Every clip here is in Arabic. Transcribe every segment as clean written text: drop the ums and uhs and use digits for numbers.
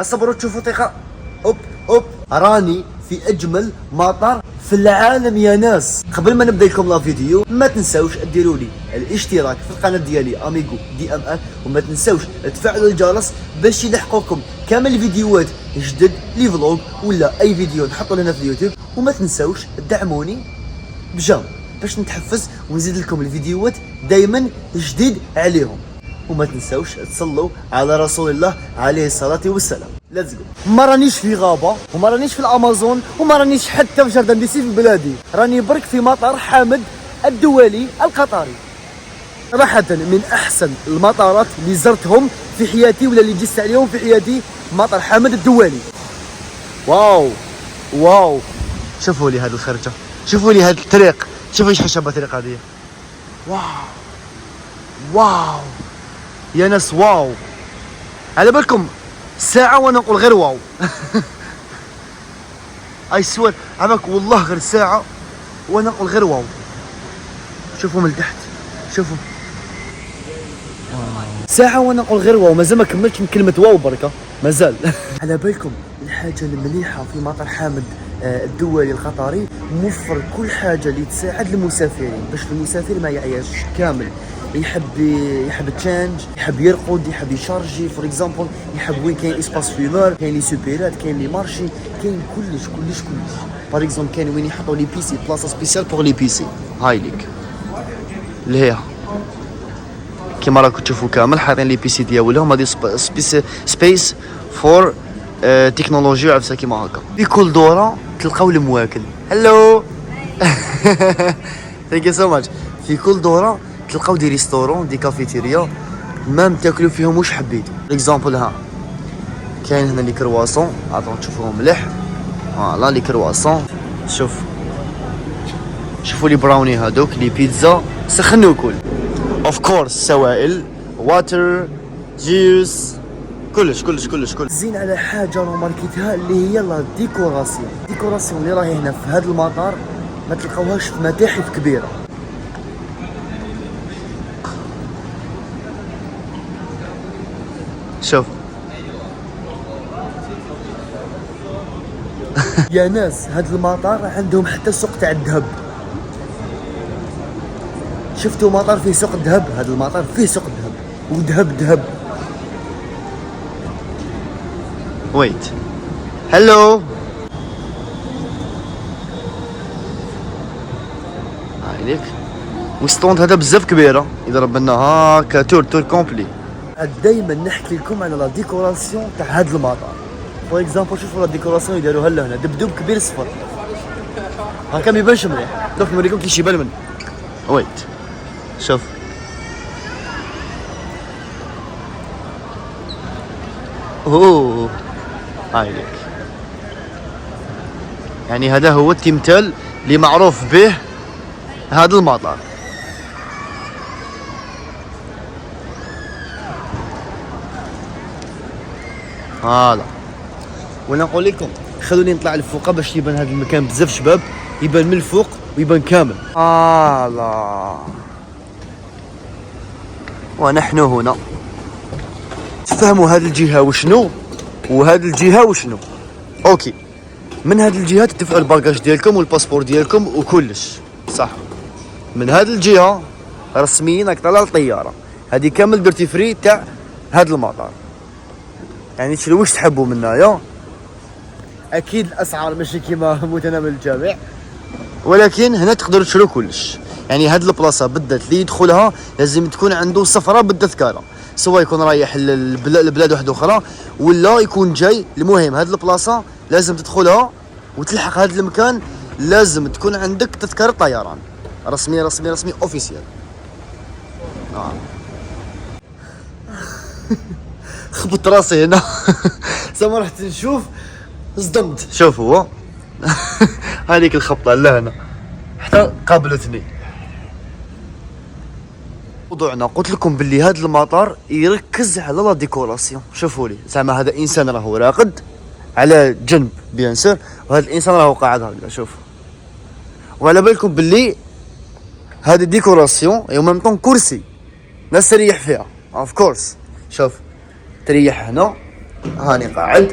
اصبروا تشوفوا ثقة. اوب اوب، راني في اجمل مطار في العالم يا ناس. قبل ما نبدا لكم لا فيديو ما تنساوش ديروا لي الاشتراك في القناه ديالي اميغو دي ام ان، وما تنساوش تفعلوا الجرس باش يلحقوكم كامل الفيديوهات جدد لي فلوغ ولا اي فيديو نحطه لنا في اليوتيوب. وما تنساوش تدعموني بجام باش نتحفز ونزيد لكم الفيديوهات دائما جديد عليهم. وما تنساوش تصلوا على رسول الله عليه الصلاة والسلام. ليتس جو. ما رانيش في غابة وما رانيش في الأمازون وما رانيش حتى في جردن دي سي في بلادي، راني برك في مطار حامد الدولي القطري. صراحة من أحسن المطارات اللي زرتهم في حياتي ولا اللي جست عليهم في حياتي مطار حامد الدولي. واو واو، شوفوا لي هذه الخرجة، شوفوا لي هذا الطريق، شوفوا ايش حشبة الطريق هذه. واو واو يا ناس، واو. على بالكم ساعة وانا نقول غير واو. اي سوير عمك والله غير ساعة وانا نقول غير واو. شوفوا من تحت، شوفوا ساعة وانا نقول غير واو، مازال ما كملتش من كلمة واو بركة مازال. على بالكم الحاجة المليحة في مطار حامد الدولي القطري موفر كل حاجة اللي تساعد المسافرين باش المسافر ما يعياش كامل. يحب تشانج، يحب يرقد، يحب يشارجي فور اكزامبل، يحب وين كاين اسباس فيمور، كاين لي سوبيرات، كاين لي مارشي، كاين كلش كلش كلش. فور اكزامبل كاين وين يحطوا لي بيسي، بلاصه سبيسيال بور لي بيسي. هاي ليك لهيها كيما راكم تشوفوا كامل حاطين لي بيسي ديالهم. هذه سبيس فور تكنولوجيا عفسه كيما هكا. في كل دوره تلقاو المواكل. هلو ثانك يو سو ماتش. في كل دوره تلقاو دي ريستورون، دي كافيتيريا مام تاكلوا فيهم واش حبيتوا. اكزامبل ها كاين هنا لي كرواسون، عطوا تشوفوهم مليح. فوالا لي كرواسون، شوفوا لي براوني هذوك، لي بيتزا سخنوا كل اوف كورس، سوائل، واتر، جيوس، كلش كلش كلش كلش. زين على حاجه روماركيتها اللي هي لا ديكوراسيون. الديكوراسيون اللي راهي هنا في هذا المطار ما تلقاوهاش في متاحف كبيره. شوف يا ناس هاد المطار عندهم حتى سوق تاع الذهب. شفتوا مطار فيه سوق الذهب؟ هاد المطار فيه سوق الذهب وذهب ذهب. ويت هلو هايليك. والستوند هذا بزاف كبيره يضرب لنا هاكا تور كومبلي. دايما نحكي لكم على لا ديكوراسيون تاع هذا المطار. فور اكزامبل شوفوا لا ديكوراسيون يديروها لهنا دبدوب كبير صفر هاكا ما يبانش مليح. دوك نوريكم كيش يبان من ويت. شوف اوه هايليك، يعني هذا هو التمثال اللي معروف به هذا المطار. فوالا. وانا نقول لكم خلوني نطلع لفوق باش يبان هذا المكان بزاف شباب، يبان من الفوق ويبان كامل. فوالا. ونحن هنا تفهموا هذه الجهه وشنو وهذه الجهه وشنو. اوكي، من هذه الجهه تدفعوا الباكاج ديالكم والباسبور ديالكم وكلش صح. من هذه الجهه رسميا راك طالع الطياره، هذه كامل درتي فري تاع هذا المطار. يعني تشري واش تحبوا منايا. اكيد الاسعار ماشي كيما متناول الجميع، ولكن هنا تقدروا تشرو كلش. يعني هاد البلاصه بالذات اللي يدخلها لازم تكون عنده سفره بالتذكره، سواء يكون رايح لبلاد واحده اخرى ولا يكون جاي. المهم هاد البلاصه لازم تدخلها وتلحق هاد المكان، لازم تكون عندك تذكره طيران رسمي رسمي رسمي اوفيسيال. خبط راسي هنا. زعما رحت نشوف صدمت. شوفوا هو هذيك الخبطه لهنا حتى قابلتني. موضوعنا قلت لكم باللي هذا المطار يركز على لا ديكوراسيون. شوفوا لي زعما هذا انسان راهو راقد على جنب بيان سور، وهذا الانسان راهو قاعد هكذا. شوف، وعلى بالكم باللي هذه ديكوراسيون يوم ميم طون كرسي ناس تريح فيها اوف كورس. شوف تريح هنا هاني قاعد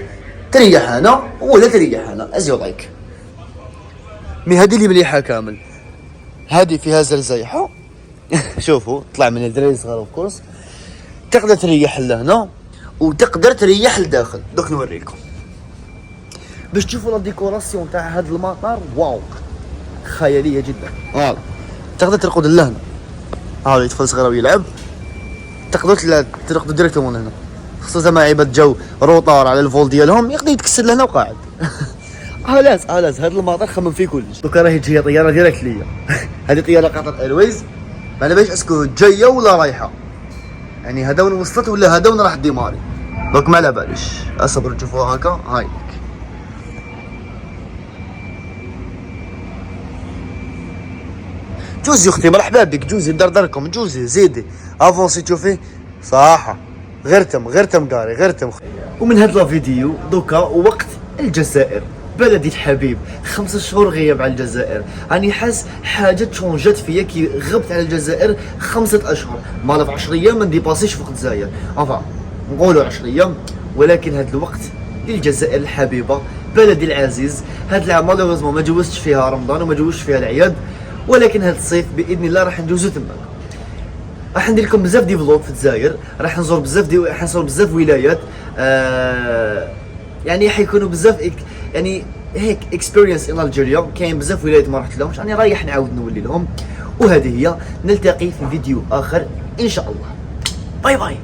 تريح انا ولا تريح انا از يو لايك. مي هذه اللي مليحه كامل، هذه فيها زرزيحه شوفوا طلع من الدراري الصغار اوف كورس. تقدر تريح لهنا وتقدر تريح لداخل. دوك نوريكم باش تشوفوا لا ديكوراسيون تاع هذا المطار. واو خياليه جدا. فوالا تقدر ترقد لهنا، ها يطفل صغير ويلعب، تقدر ترقدوا ديريكتومون هنا، خصوصا مع عباد جو روطار على الفول ديالهم يقدر يتكسر لهنا وقاعد. علاش هذا المطار خمم فيه كلش. دوكا راهي جايه طياره ديريكت ليا هذه طياره قطر ايرويز، ما على باليش اسكو جايه ولا رايحه، يعني هذا وين وصلت ولا هذا وين راح ديماري. دوك ما على باليش. اصبر تشوفوها هكا. هاي جوزي اختي مرحبا بك. جوزي دردركم. جوزي زيدي افونسي تشوفي صراحه غير تم قاري غير تم. ومن هذا الفيديو دوكا وقت الجزائر بلدي الحبيب. 5 شهور غياب على الجزائر، راني حاس حاجه تشونجات فيا كي غبت على الجزائر 5 اشهر. مالا في 10 ايام ما نديباسيش فوق الجزائر، enfin نقولوا 10 ايام، ولكن هذا الوقت للجزائر الحبيبه بلدي العزيز. هذا العام مالوغوزمون ما جوزتش فيها رمضان وما جوزتش فيها العياد، ولكن هذا الصيف باذن الله راح ندوزو تماك. راح ندير لكم بزاف دي فلوق في الجزائر، راح نزور بزاف ولايات، يعني حيكونوا بزاف يعني هيك اكسبيرينس ان الجيريا. كاين بزاف ولايات ما رحت لهمش، راني رايح نعاود نولي لهم. وهذه هي، نلتقي في فيديو اخر ان شاء الله. باي باي.